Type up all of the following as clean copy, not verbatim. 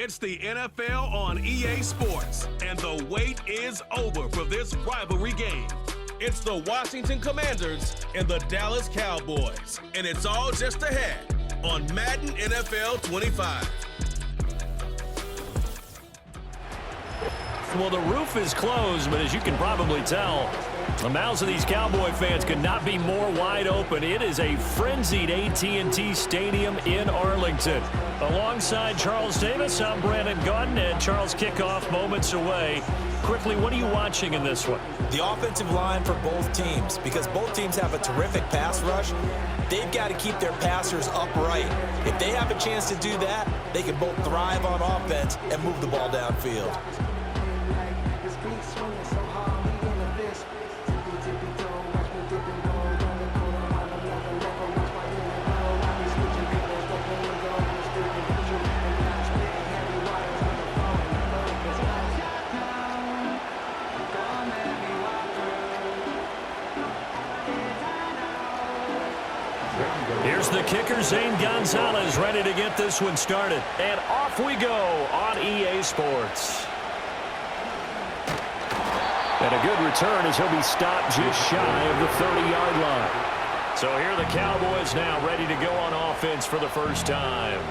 It's the NFL on EA Sports, and the wait is over for this rivalry game. It's the Washington Commanders and the Dallas Cowboys, and it's all just ahead on Madden NFL 25. Well, the roof is closed, but as you can probably tell, the mouths of these Cowboy fans could not be more wide open. It is a frenzied AT&T Stadium in Arlington. Alongside Charles Davis, I'm Brandon Gaudin, and Charles, kickoff moments away. Quickly, what are you watching in this one? The offensive line for both teams, because both teams have a terrific pass rush. They've got to keep their passers upright. If they have a chance to do that, they can both thrive on offense and move the ball downfield. Here's the kicker, Zane Gonzalez, ready to get this one started. And off we go on EA Sports. And a good return as he'll be stopped just shy of the 30-yard line. So here are the Cowboys now ready to go on offense for the first time.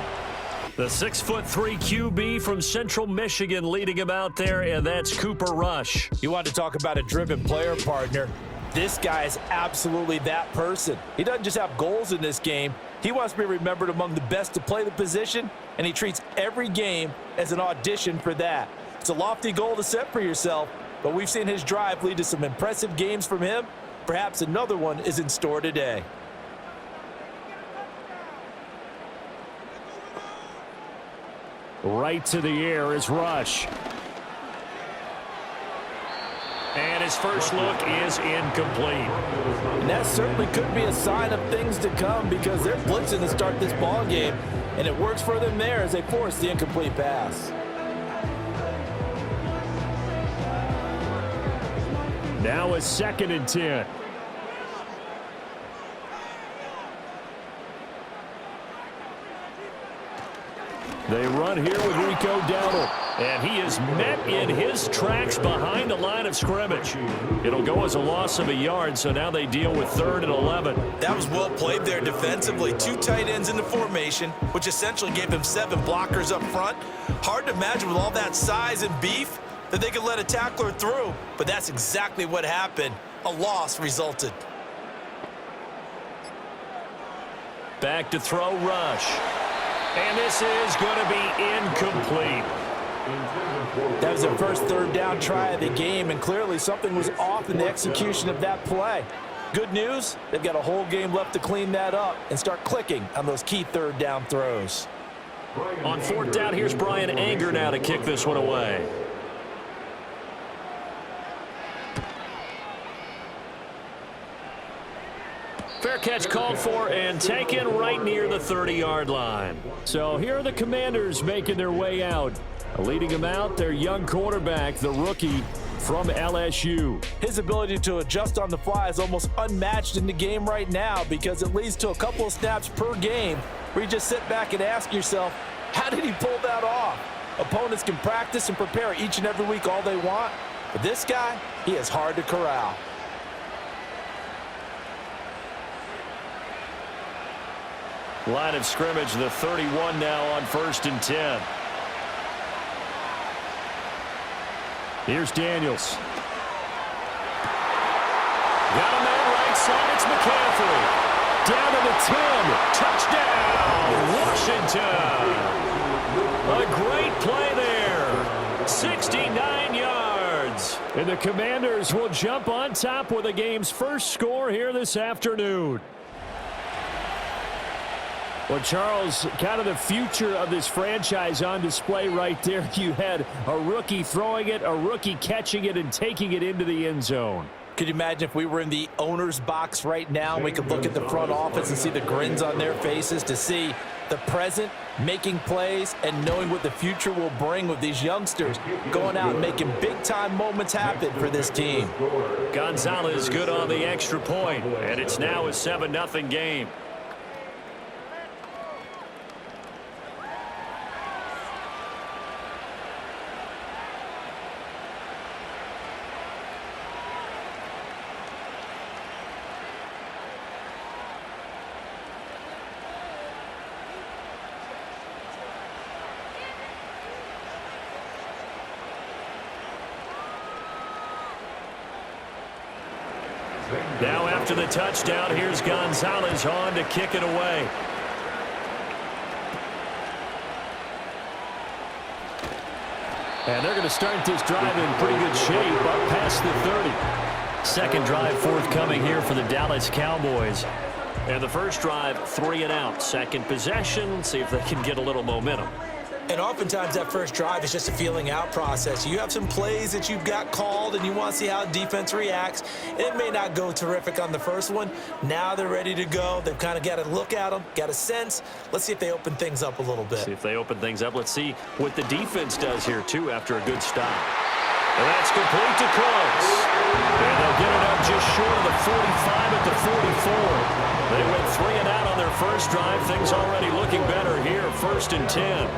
The 6'3" QB from Central Michigan leading him out there, and that's Cooper Rush. You want to talk about a driven player, partner. This guy is absolutely that person. He doesn't just have goals in this game. He wants to be remembered among the best to play the position, and he treats every game as an audition for that. It's a lofty goal to set for yourself, but we've seen his drive lead to some impressive games from him. Perhaps another one is in store today. Right to the air is Rush. And his first look is incomplete. And that certainly could be a sign of things to come, because they're blitzing to start this ball game, and it works for them there as they force the incomplete pass. Now a 2nd and 10. They run here with Rico Dowdle. And he is met in his tracks behind the line of scrimmage. It'll go as a loss of a yard, so now they deal with 3rd and 11. That was well played there defensively. 2 tight ends in the formation, which essentially gave him 7 blockers up front. Hard to imagine with all that size and beef that they could let a tackler through, but that's exactly what happened. A loss resulted. Back to throw, Rush. And this is going to be incomplete. That was their first 3rd down try of the game, and clearly something was off in the execution of that play. Good news, they've got a whole game left to clean that up and start clicking on those key 3rd down throws. On 4th down, here's Brian Anger now to kick this one away. Fair catch called for and taken right near the 30-yard line. So here are the Commanders making their way out. Leading them out, their young quarterback, the rookie from LSU. His ability to adjust on the fly is almost unmatched in the game right now, because it leads to a couple of snaps per game where you just sit back and ask yourself, how did he pull that off? Opponents can practice and prepare each and every week all they want, but this guy, he is hard to corral. Line of scrimmage, the 31 now on 1st and 10. Here's Daniels. Got a man right side. It's McCaffrey. Down to the 10. Touchdown, Washington. A great play there. 69 yards. And the Commanders will jump on top with the game's first score here this afternoon. Well, Charles, kind of the future of this franchise on display right there. You had a rookie throwing it, a rookie catching it, and taking it into the end zone. Could you imagine if we were in the owner's box right now and we could look at the front office and see the grins on their faces, to see the present making plays and knowing what the future will bring with these youngsters going out and making big-time moments happen for this team. Gonzalez good on the extra point, and it's now a 7-0 game. Now after the touchdown, here's Gonzalez on to kick it away. And they're going to start this drive in pretty good shape up past the 30. Second drive forthcoming here for the Dallas Cowboys. And the first drive, 3 and out. Second possession, see if they can get a little momentum. And oftentimes that first drive is just a feeling out process. You have some plays that you've got called and you want to see how defense reacts. It may not go terrific on the first one. Now they're ready to go. They've kind of got to look at them, got a sense. Let's see if they open things up a little bit. See if they open things up. Let's see what the defense does here, too, after a good stop. And that's complete to Cooks. And they'll get it up just short of the 45 at the 44. They went 3 and out on their first drive. Things already looking better here. 1st and 10.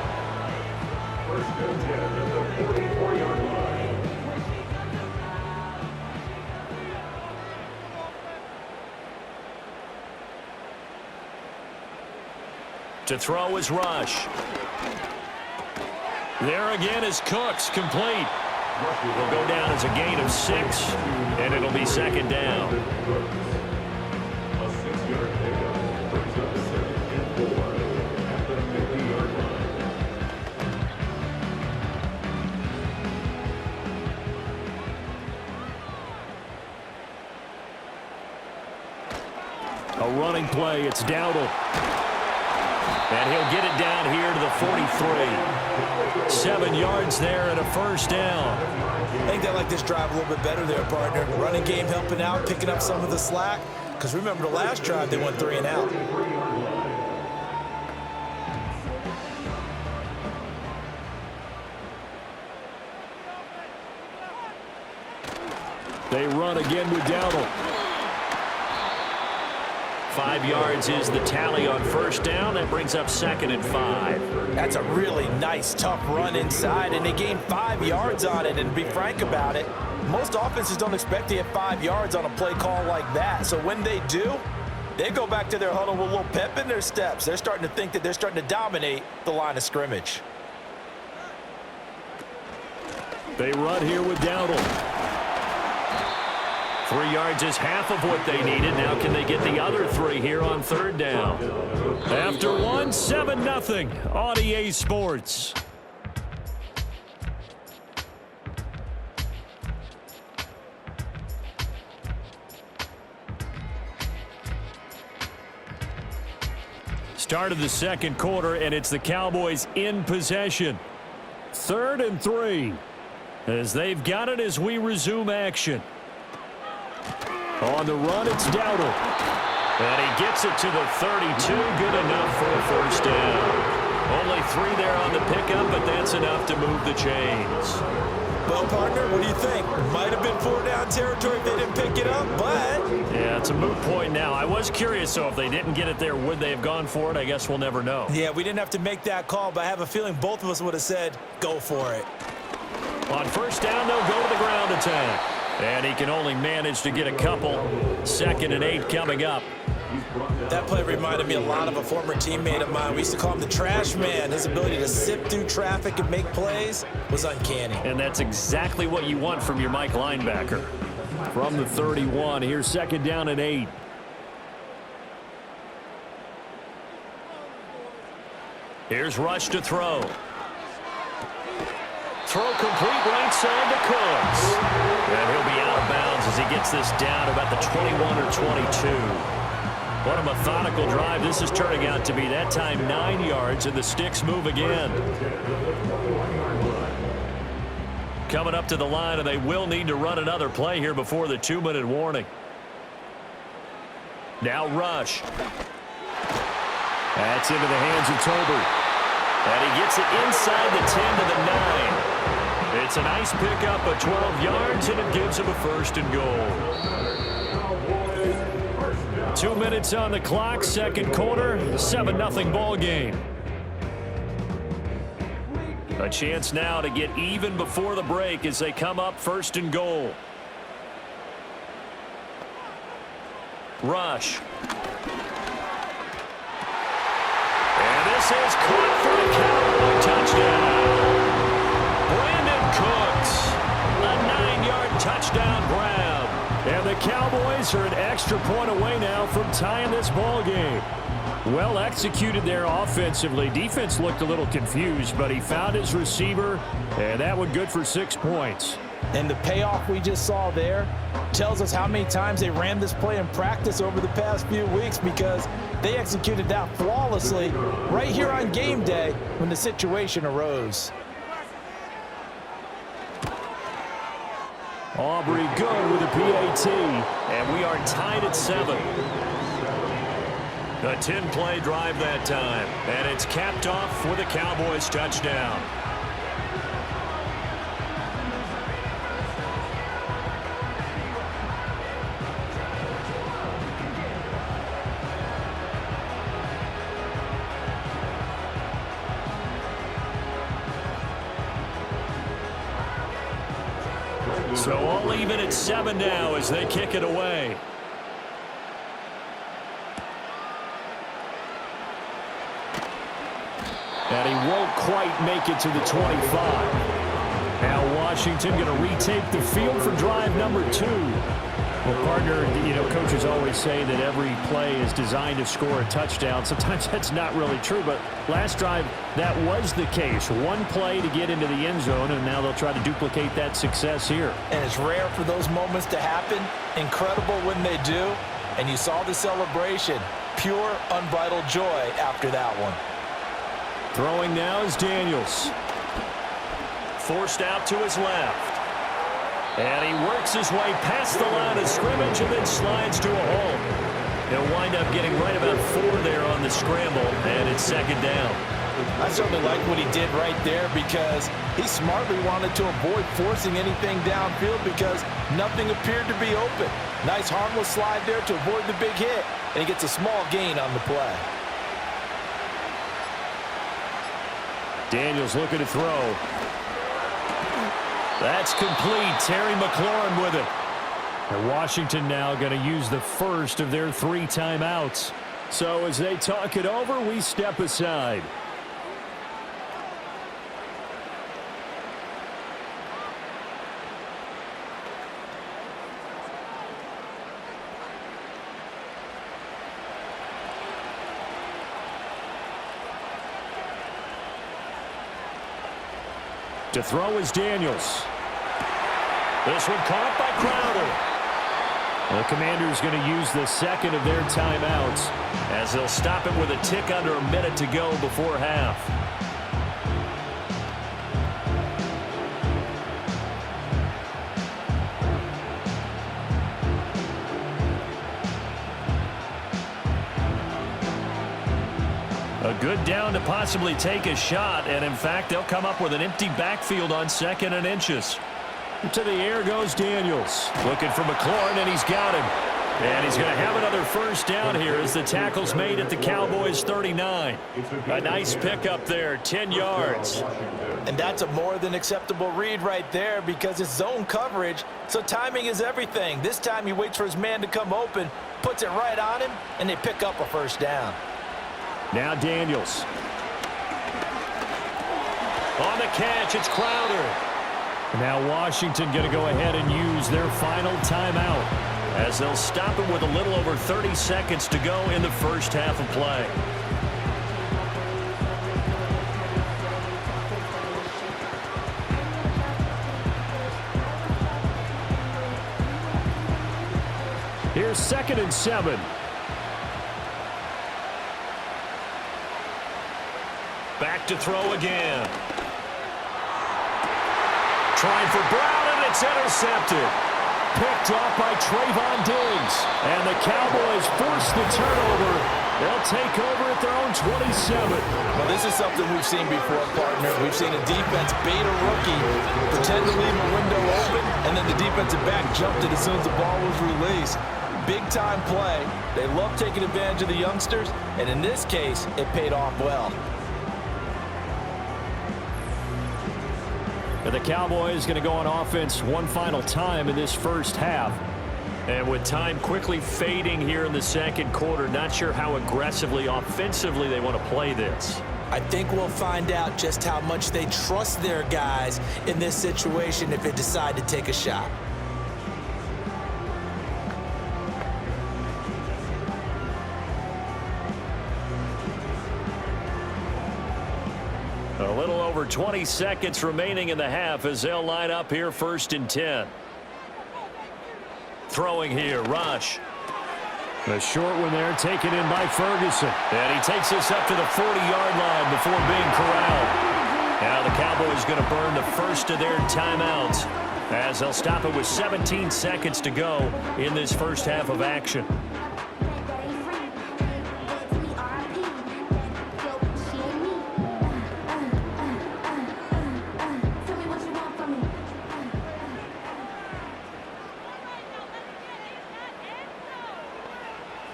To throw is Rush. There again is Cooks, complete. Will go down as a gain of 6, and it'll be second down. A running play, it's Dowdle. And he'll get it down here to the 43. 7 yards there and a first down. I think they like this drive a little bit better there, partner. Running game helping out, picking up some of the slack. Because remember the last drive, they went 3 and out. They run again with Dowdle. 5 yards is the tally on first down. That brings up 2nd and 5. That's a really nice, tough run inside, and they gained 5 yards on it. And to be frank about it, most offenses don't expect to get 5 yards on a play call like that. So when they do, they go back to their huddle with a little pep in their steps. They're starting to think that they're starting to dominate the line of scrimmage. They run here with Dowdle. 3 yards is half of what they needed. Now can they get the other 3 here on third down? After 1, 7-0 on EA Sports. Start of the second quarter, and it's the Cowboys in possession. 3rd and 3. As they've got it as we resume action. On the run, it's Dowdle. And he gets it to the 32. Good enough for a first down. Only 3 there on the pickup, but that's enough to move the chains. Well, partner, what do you think? Might have been 4-down territory if they didn't pick it up, but... Yeah, it's a moot point now. I was curious, so if they didn't get it there, would they have gone for it? I guess we'll never know. Yeah, we didn't have to make that call, but I have a feeling both of us would have said, go for it. On first down, they'll go to the ground attack. And he can only manage to get a couple. 2nd and 8 coming up. That play reminded me a lot of a former teammate of mine. We used to call him the trash man. His ability to sift through traffic and make plays was uncanny. And that's exactly what you want from your Mike linebacker. From the 31, here's 2nd down and 8. Here's Rush to throw. Throw complete right side to Cooks. And he'll be out of bounds as he gets this down about the 21 or 22. What a methodical drive this is turning out to be. That time 9 yards, and the sticks move again. Coming up to the line, and they will need to run another play here before the 2-minute warning. Now Rush. That's into the hands of Tober. And he gets it inside the 10 to the 9. It's a nice pickup of 12 yards, and it gives him a 1st and goal. 2 minutes on the clock, second quarter, 7-0 ball game. A chance now to get even before the break as they come up 1st and goal. Rush. And this is caught for a Cowboy touchdown. Brandon Cooks, a 9-yard touchdown grab. And the Cowboys Cowboys are an extra point away now from tying this ball game. Well executed there offensively. Defense looked a little confused, but he found his receiver, and that one good for 6 points. And the payoff we just saw there tells us how many times they ran this play in practice over the past few weeks, because they executed that flawlessly right here on game day when the situation arose. Aubrey good with a PAT, and we are tied at 7. A 10-play drive that time, and it's capped off with a Cowboys touchdown. So all even at 7 now as they kick it away. And he won't quite make it to the 25. Now Washington going to retake the field for drive number 2. Well, partner, you know, coaches always say that every play is designed to score a touchdown. Sometimes that's not really true, but last drive, that was the case. One play to get into the end zone, and now they'll try to duplicate that success here. And it's rare for those moments to happen. Incredible when they do. And you saw the celebration. Pure, unbridled joy after that one. Throwing now is Daniels. Forced out to his left. And he works his way past the line of scrimmage and then slides to a hole. He'll wind up getting right about 4 there on the scramble, and it's 2nd down. I certainly like what he did right there, because he smartly wanted to avoid forcing anything downfield because nothing appeared to be open. Nice harmless slide there to avoid the big hit, and he gets a small gain on the play. Daniels looking to throw. That's complete. Terry McLaurin with it. And Washington now going to use the first of their 3 timeouts. So as they talk it over, we step aside. To throw is Daniels. This one caught by Crowder. The Commanders going to use the 2nd of their timeouts as they'll stop it with a tick under a minute to go before half. A good down to possibly take a shot, and in fact, they'll come up with an empty backfield on 2nd and inches. To the air goes Daniels. Looking for McLaurin, and he's got him. And he's going to have another first down here as the tackle's made at the Cowboys 39. A nice pickup there, 10 yards. And that's a more than acceptable read right there, because it's zone coverage, so timing is everything. This time he waits for his man to come open, puts it right on him, and they pick up a first down. Now Daniels. On the catch, it's Crowder. Now Washington going to go ahead and use their final timeout as they'll stop it with a little over 30 seconds to go in the first half of play. Here's 2nd and 7. Back to throw again. Trying for Brown, and it's intercepted. Picked off by Trayvon Diggs. And the Cowboys force the turnover. They'll take over at their own 27. Well, this is something we've seen before, partner. We've seen a defense bait a rookie, pretend to leave a window open, and then the defensive back jumped it as soon as the ball was released. Big-time play. They love taking advantage of the youngsters, and in this case, it paid off well. And the Cowboys going to go on offense one final time in this first half. And with time quickly fading here in the 2nd quarter, not sure how aggressively, offensively they want to play this. I think we'll find out just how much they trust their guys in this situation if they decide to take a shot. 20 seconds remaining in the half as they'll line up here 1st and 10. Throwing here, Rush. A short one there, taken in by Ferguson. And he takes this up to the 40-yard line before being corralled. Now the Cowboys going to burn the first of their timeouts as they'll stop it with 17 seconds to go in this first half of action.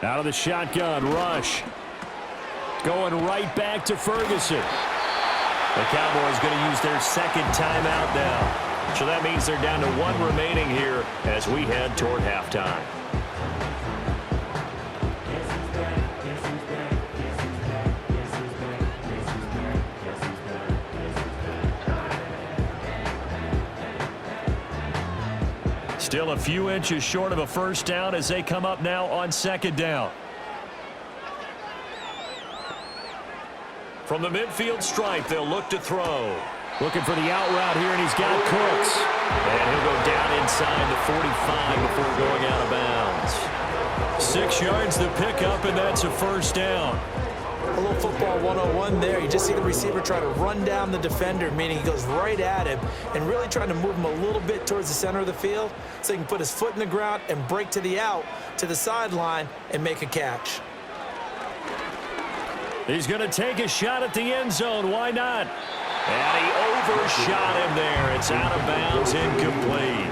Out of the shotgun, Rush. Going right back to Ferguson. The Cowboys going to use their second timeout now. So that means they're down to 1 remaining here as we head toward halftime. Still a few inches short of a first down as they come up now on 2nd down. From the midfield stripe, they'll look to throw. Looking for the out route here, and he's got Cooks. And he'll go down inside the 45 before going out of bounds. 6 yards to pick up, and that's a first down. A little football 101 there. You just see the receiver try to run down the defender, meaning he goes right at him and really trying to move him a little bit towards the center of the field so he can put his foot in the ground and break to the out, to the sideline, and make a catch. He's going to take a shot at the end zone. Why not? And he overshot him there. It's out of bounds, incomplete.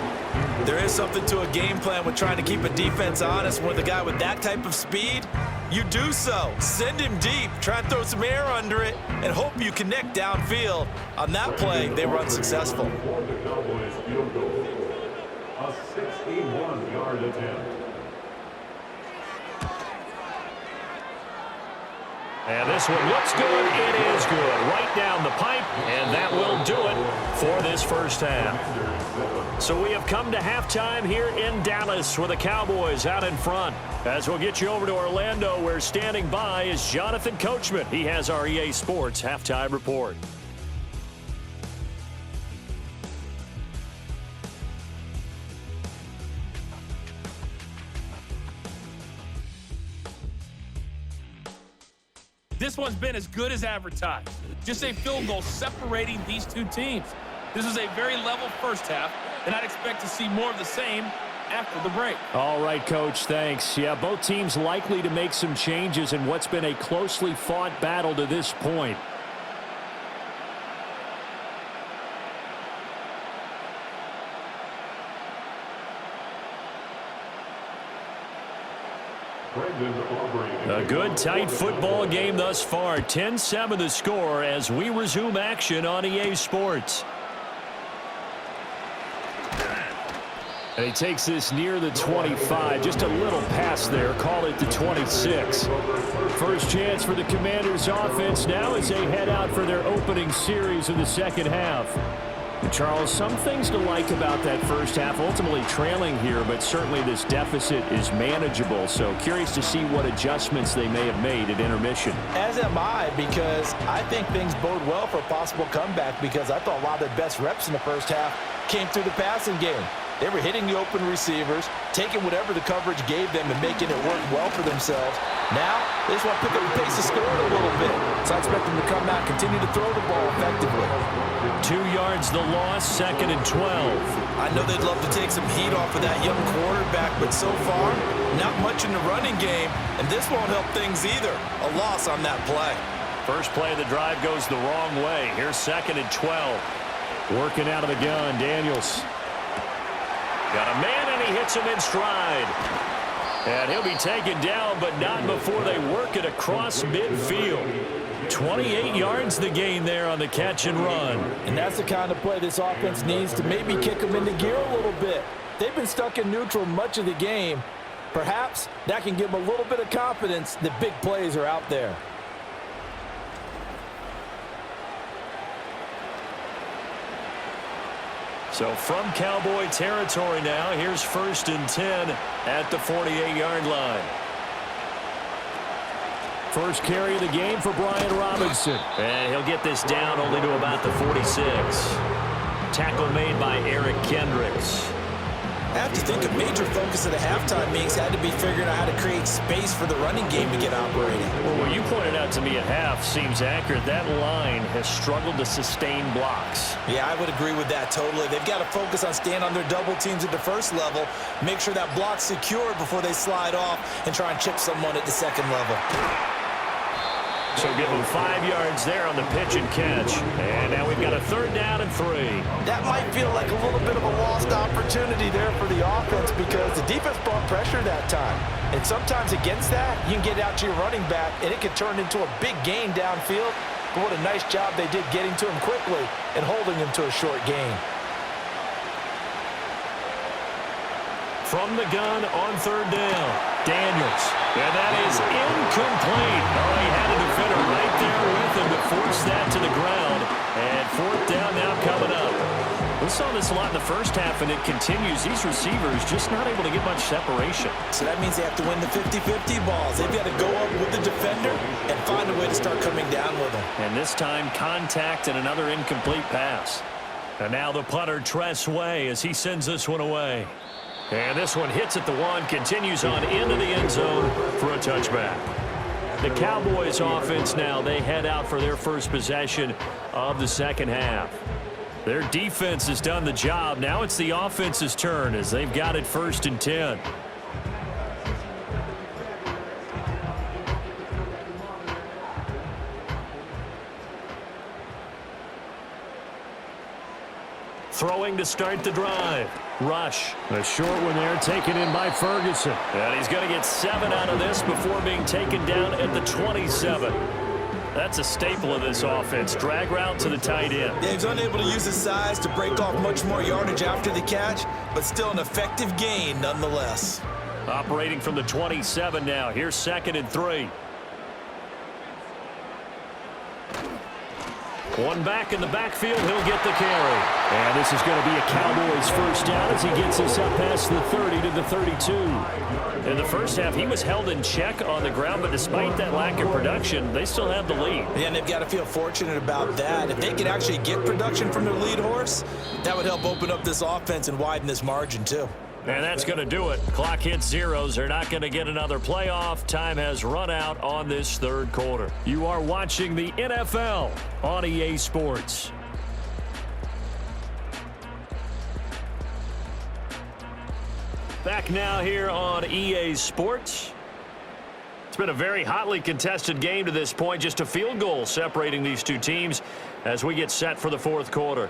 There is something to a game plan with trying to keep a defense honest. With a guy with that type of speed, you do so. Send him deep, try and throw some air under it, and hope you connect downfield. On that play, they were unsuccessful. A 61-yard attempt. And this one looks good. It is good. Right down the pipe, and that will do it for this first half. So we have come to halftime here in Dallas with the Cowboys out in front. As we'll get you over to Orlando, where standing by is Jonathan Coachman. He has our EA Sports halftime report. This one's been as good as advertised. Just a field goal separating these two teams. This is a very level first half, and I'd expect to see more of the same after the break. All right, Coach, thanks. Yeah, both teams likely to make some changes in what's been a closely fought battle to this point. A good, tight football game thus far. 10-7 the score as we resume action on EA Sports. And he takes this near the 25. Just a little pass there. Call it the 26. First chance for the Commanders' offense now as they head out for their opening series of the second half. And Charles, some things to like about that first half. Ultimately trailing here, but certainly this deficit is manageable. So curious to see what adjustments they may have made at intermission. As am I, because I think things bode well for a possible comeback, because I thought a lot of their best reps in the first half came through the passing game. They were hitting the open receivers, taking whatever the coverage gave them and making it work well for themselves. Now, they just want to pick up the pace of scoring a little bit. So I expect them to come out, continue to throw the ball effectively. 2 yards the loss, 2nd and 12. I know they'd love to take some heat off of that young quarterback, but so far, not much in the running game, and this won't help things either. A loss on that play. First play of the drive goes the wrong way. Here's 2nd and 12. Working out of the gun, Daniels. Got a man, and he hits him in stride. And he'll be taken down, but not before they work it across midfield. 28 yards the gain there on the catch and run. And that's the kind of play this offense needs to maybe kick them into gear a little bit. They've been stuck in neutral much of the game. Perhaps that can give them a little bit of confidence that big plays are out there. So from Cowboy territory now, here's 1st and 10 at the 48-yard line. First carry of the game for Brian Robinson. And he'll get this down only to about the 46. Tackle made by Eric Kendricks. I have to think a major focus of the halftime meetings had to be figuring out how to create space for the running game to get operating. Well, what you pointed out to me at half seems accurate. That line has struggled to sustain blocks. Yeah, I would agree with that totally. They've got to focus on staying on their double teams at the first level, make sure that block's secured before they slide off and try and chip someone at the second level. So give them 5 yards there on the pitch and catch. And now we've got a 3rd down and 3. That might feel like a little bit of a lost opportunity there for the offense because the defense brought pressure that time. And sometimes against that, you can get out to your running back, and it can turn into a big gain downfield. But what a nice job they did getting to him quickly and holding him to a short gain. From the gun on 3rd down, Daniels. And that is incomplete. Oh, he had a defender right there with him to force that to the ground. And 4th down now coming up. We saw this a lot in the first half, and it continues. These receivers just not able to get much separation. So that means they have to win the 50-50 balls. They've got to go up with the defender and find a way to start coming down with them. And this time, contact and another incomplete pass. And now the punter, Tress Way, as he sends this one away. And this one hits at the 1, continues on into the end zone for a touchback. The Cowboys offense now, they head out for their first possession of the second half. Their defense has done the job. Now it's the offense's turn as they've got it 1st and 10. Throwing to start the drive. Rush. A short one there taken in by Ferguson. And he's going to get 7 out of this before being taken down at the 27. That's a staple of this offense. Drag route to the tight end. Yeah, he's unable to use his size to break off much more yardage after the catch, but still an effective gain nonetheless. Operating from the 27 now. Here's 2nd and 3. One back in the backfield, he'll get the carry. And this is going to be a Cowboys first down as he gets us up past the 30 to the 32. In the first half, he was held in check on the ground, but despite that lack of production, they still have the lead. Yeah, and they've got to feel fortunate about that. If they could actually get production from their lead horse, that would help open up this offense and widen this margin too. And that's going to do it. Clock hits zeros. They're not going to get another playoff. Time has run out on this 3rd quarter. You are watching the NFL on EA Sports. Back now here on EA Sports. It's been a very hotly contested game to this point. Just a field goal separating these two teams as we get set for the 4th quarter.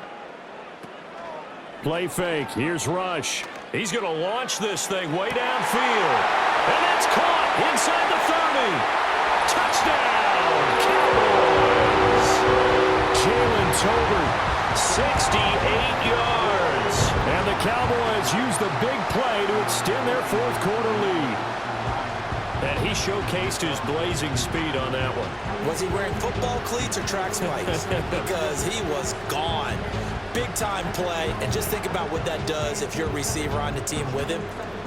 Play fake. Here's Rush. He's going to launch this thing way downfield. And that's caught inside the 30. Touchdown, Cowboys. Jalen Tolbert, 68 yards. And the Cowboys use the big play to extend their 4th quarter lead. And he showcased his blazing speed on that one. Was he wearing football cleats or track spikes? Because he was gone. Big-time play, and just think about what that does if you're a receiver on the team with him.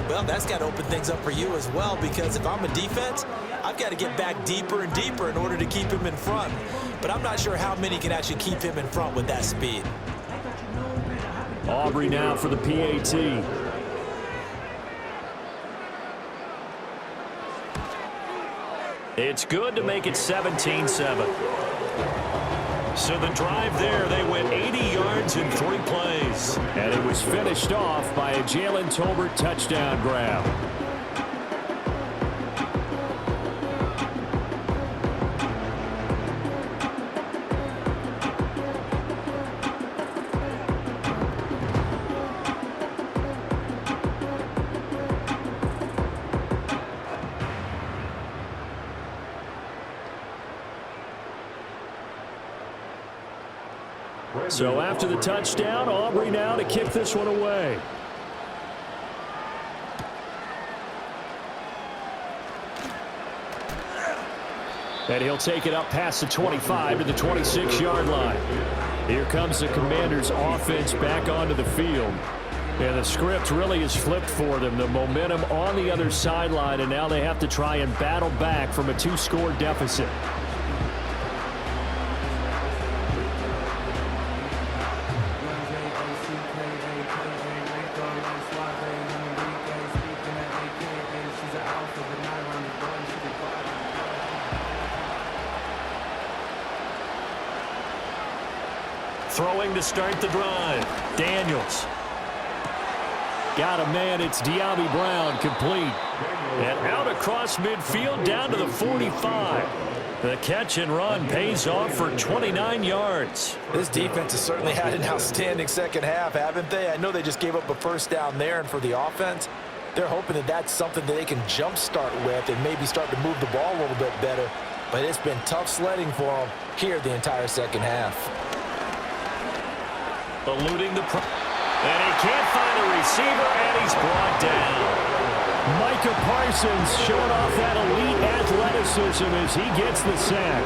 Well, that's got to open things up for you as well, because if I'm a defense, I've got to get back deeper and deeper in order to keep him in front. But I'm not sure how many can actually keep him in front with that speed. Aubrey now for the PAT. It's good to make it 17-7. So the drive there, they went 80 yards in 3 plays. And it was finished off by a Jalen Tolbert touchdown grab. So after the touchdown, Aubrey now to kick this one away. And he'll take it up past the 25 to the 26-yard line. Here comes the Commanders' offense back onto the field. And the script really is flipped for them. The momentum on the other sideline, and now they have to try and battle back from a 2-score deficit. Throwing to start the drive. Daniels. Got a man. It's De'Ami Brown, complete. And out across midfield down to the 45. The catch and run pays off for 29 yards. This defense has certainly had an outstanding second half, haven't they? I know they just gave up a first down there, and for the offense, they're hoping that that's something that they can jumpstart with and maybe start to move the ball a little bit better. But it's been tough sledding for them here the entire second half. Eluding the and he can't find a receiver, and he's brought down. Micah Parsons showing off that elite athleticism as he gets the sack.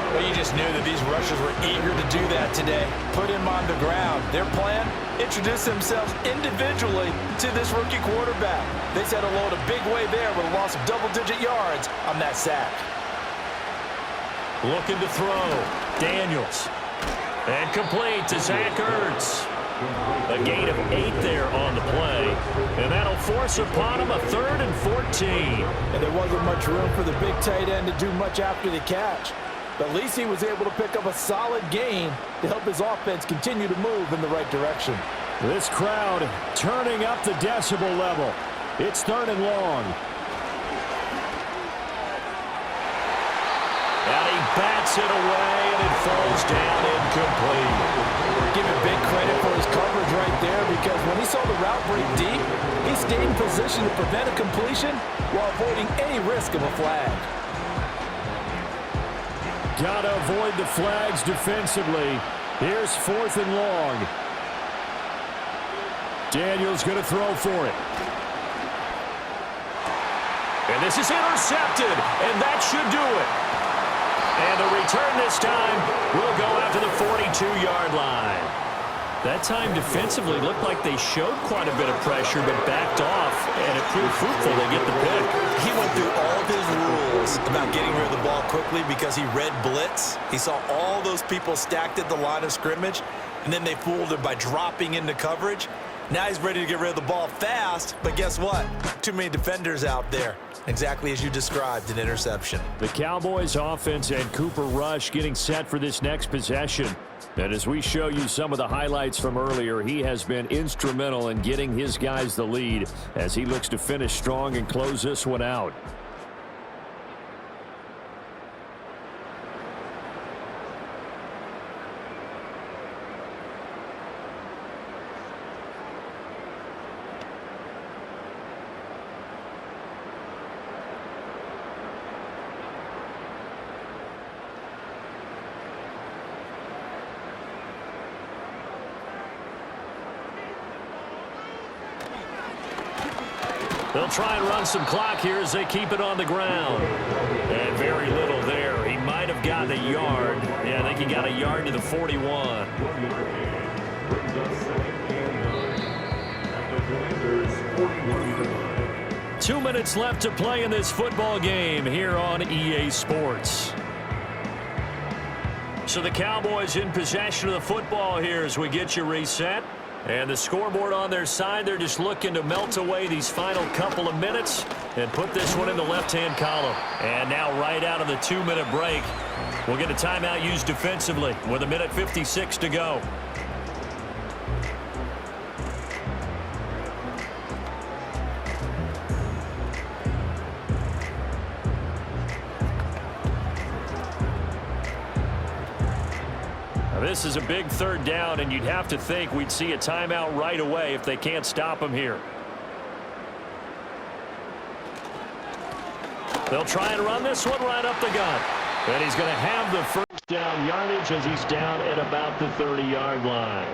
Well, you just knew that these rushers were eager to do that today. Put him on the ground. Their plan, introduce themselves individually to this rookie quarterback. They said hello to big way there with a loss of double-digit yards on that sack. Looking to throw. Daniels. And complete to Zach Ertz. A gain of 8 there on the play. And that'll force upon him a 3rd and 14. And there wasn't much room for the big tight end to do much after the catch. But at least he was able to pick up a solid gain to help his offense continue to move in the right direction. This crowd turning up the decibel level. It's 3rd and long. And he bats it away, and it falls down incomplete. Give him big credit for his coverage right there, because when he saw the route break deep, he stayed in position to prevent a completion while avoiding any risk of a flag. Gotta avoid the flags defensively. Here's 4th and long. Daniels gonna throw for it. And this is intercepted, and that should do it. And the return this time will go out to the 42-yard line. That time defensively looked like they showed quite a bit of pressure but backed off, and it proved fruitful. They get the pick. He went through all of his rules about getting rid of the ball quickly because he read blitz. He saw all those people stacked at the line of scrimmage, and then they fooled him by dropping into coverage. Now he's ready to get rid of the ball fast, but guess what? Too many defenders out there. Exactly as you described, an interception. The Cowboys offense and Cooper Rush getting set for this next possession. And as we show you some of the highlights from earlier, he has been instrumental in getting his guys the lead as he looks to finish strong and close this one out. They'll try and run some clock here as they keep it on the ground. And very little there. He might have gotten a yard. Yeah, I think he got a yard to the 41. 2 minutes left to play in this football game here on EA Sports. So the Cowboys in possession of the football here as we get you reset. And the scoreboard on their side, they're just looking to melt away these final couple of minutes and put this one in the left-hand column. And now right out of the 2-minute break, we'll get a timeout used defensively with 1:56 to go. This is a big 3rd down, and you'd have to think we'd see a timeout right away if they can't stop him here. They'll try and run this one right up the gut. And he's going to have the first down yardage as he's down at about the 30-yard line.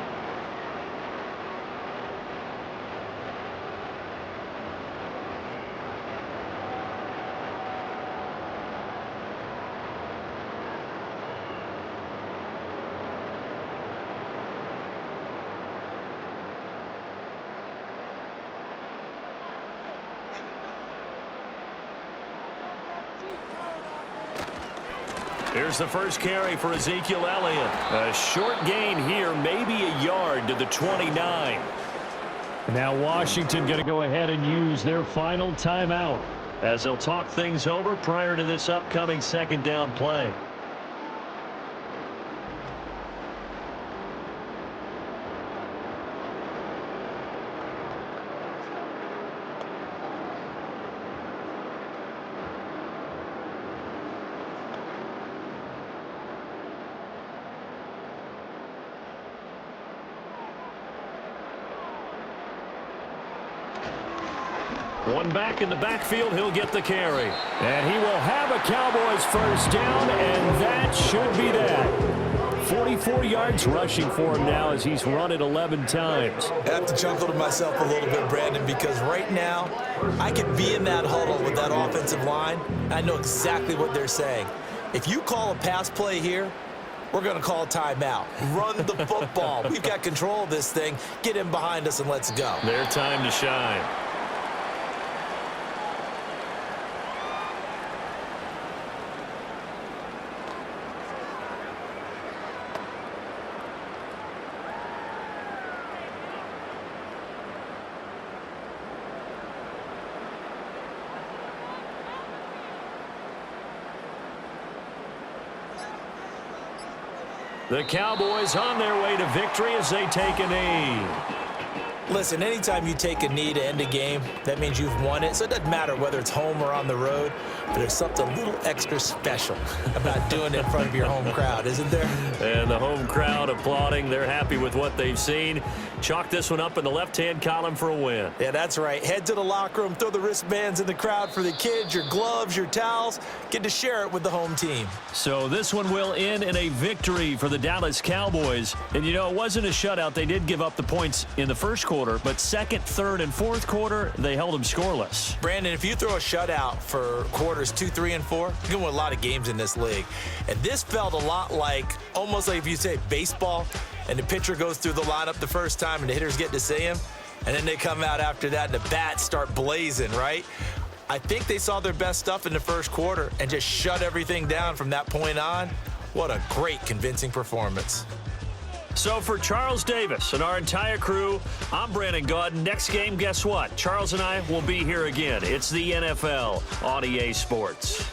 Here's the first carry for Ezekiel Elliott. A short gain here, maybe a yard to the 29. Now Washington going to go ahead and use their final timeout as they'll talk things over prior to this upcoming second down play. One back in the backfield, he'll get the carry. And he will have a Cowboys first down, and that should be that. 44 yards rushing for him now as he's run it 11 times. I have to chuckle to myself a little bit, Brandon, because right now I could be in that huddle with that offensive line. I know exactly what they're saying. If you call a pass play here, we're going to call a timeout. Run the football. We've got control of this thing. Get in behind us and let's go. Their time to shine. The Cowboys on their way to victory as they take a knee. Listen, anytime you take a knee to end a game, that means you've won it. So it doesn't matter whether it's home or on the road, but there's something a little extra special about doing it in front of your home crowd, isn't there? And the home crowd applauding. They're happy with what they've seen. Chalk this one up in the left-hand column for a win. Yeah, that's right. Head to the locker room, throw the wristbands in the crowd for the kids, your gloves, your towels. Get to share it with the home team. So this one will end in a victory for the Dallas Cowboys. And, you know, it wasn't a shutout. They did give up the points in the first quarter, but second, third, and fourth quarter, they held them scoreless. Brandon, if you throw a shutout for quarters 2, 3, and 4, you can win a lot of games in this league. And this felt a lot like, almost like if you say baseball, and the pitcher goes through the lineup the first time and the hitters get to see him, and then they come out after that and the bats start blazing, right? I think they saw their best stuff in the first quarter and just shut everything down from that point on. What a great, convincing performance. So for Charles Davis and our entire crew, I'm Brandon Gaudin. Next game, guess what? Charles and I will be here again. It's the NFL on EA Sports.